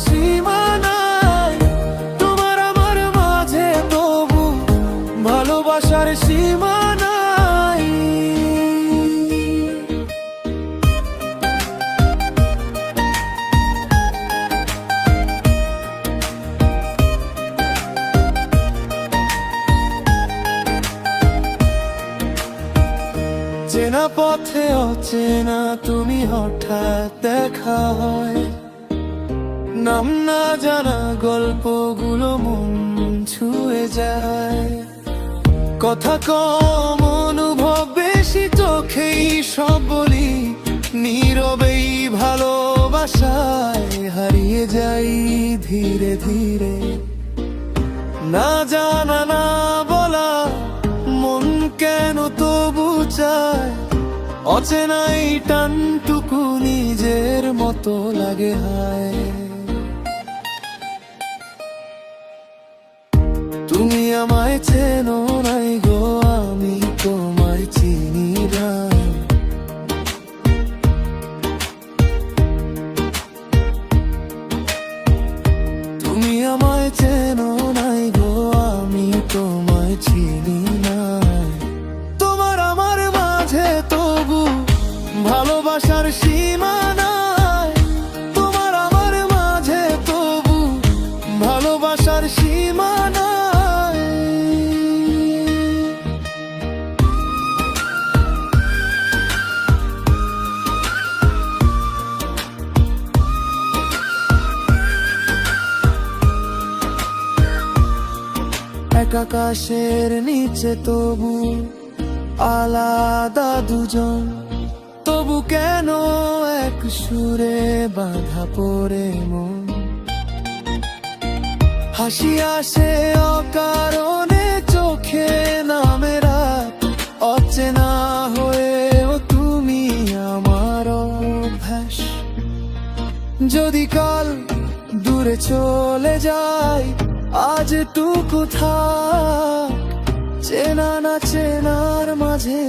সীমা নাই, তোমার আমার মাঝে তবু ভালোবাসার সীমা নাই। চেনা পথে অচেনা তুমি হঠাৎ দেখা হয়, নাম না জানা গল্পগুলো মন ছুঁয়ে যায়। কথা কম অনুভব বেশি, চোখেই সব বলি, নীরবেই ভালোবাসায় হারিয়ে যাই ধীরে ধীরে। না জানা না বলা মন কেন তবু চায়, অচেনাই টানটুকু নিজের মতো লাগে হায়। তুমি আমায় চেনো নাই গো, আমি তোমায় চিনি না। তুমি আমায় চেনো নাই গো, আমি তোমায় চিনি না। তোমার আমার মাঝে তবু ভালোবাসার সীমা নাই, তোমার আমার মাঝে তবু ভালোবাসার সীমা নাই। এক আকাশের নিচে তবু আলাদা দুজন, তবু কেন এক সুরে বাঁধা পড়ে মন। হাসি আসে অকারণে চোখে, নামে রাত অচেনা হয়েও তুমি আমার অভ্যাস। যদি কাল দূরে চলে যায়, আজ টুকু থাক, চেনা না চেনার মাঝে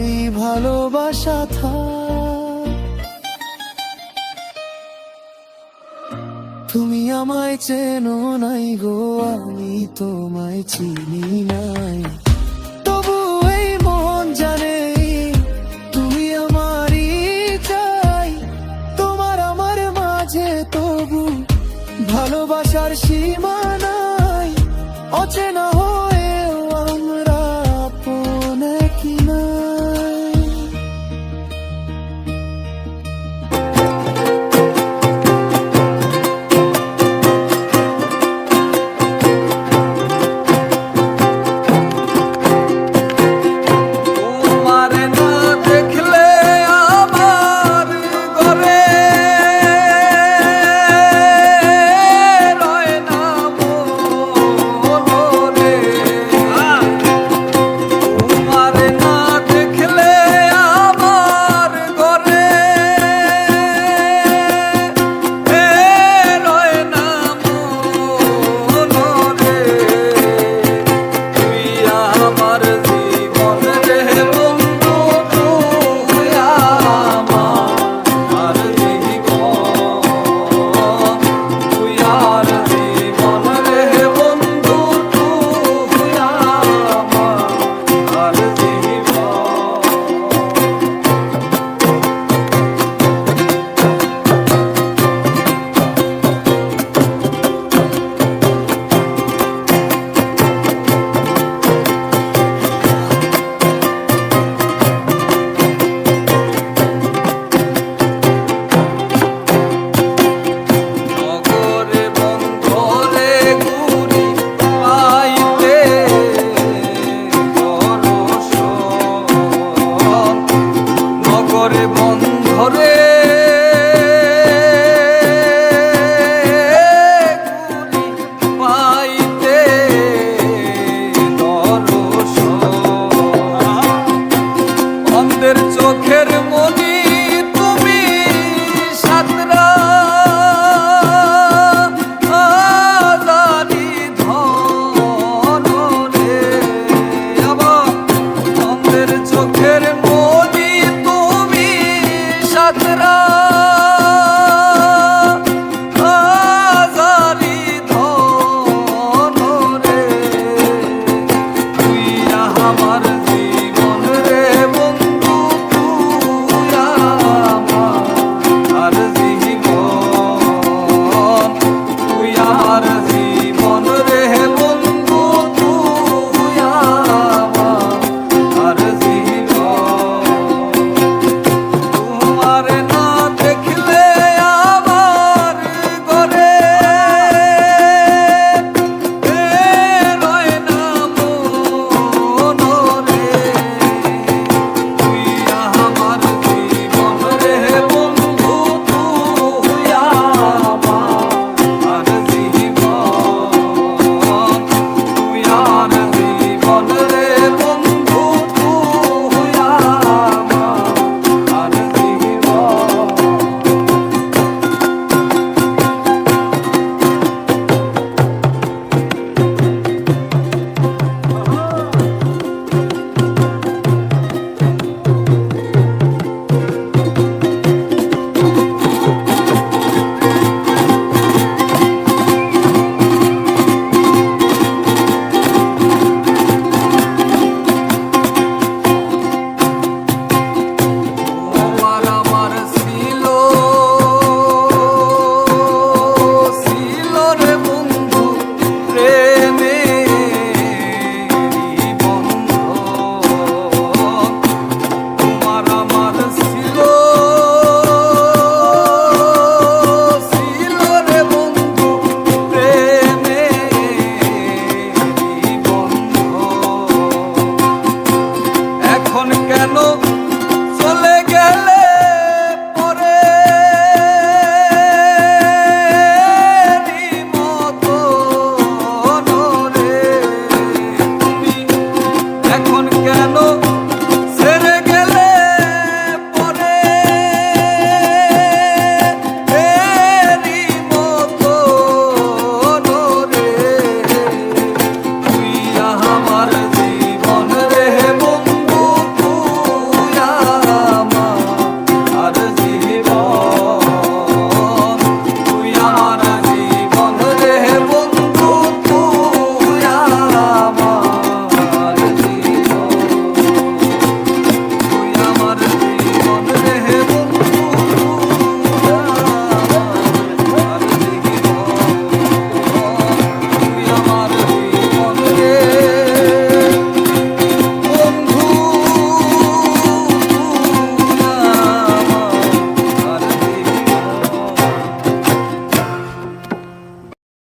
এই ভালোবাসা থাক। তুমি আমায় চেনো নাই গো, আমি তোমায় চিনি নাই, তবু এই মন জানে তুমি আমারই চাই। তোমার আমার মাঝে তবু ভালোবাসার সীমা নাই, অচেনা হয়ে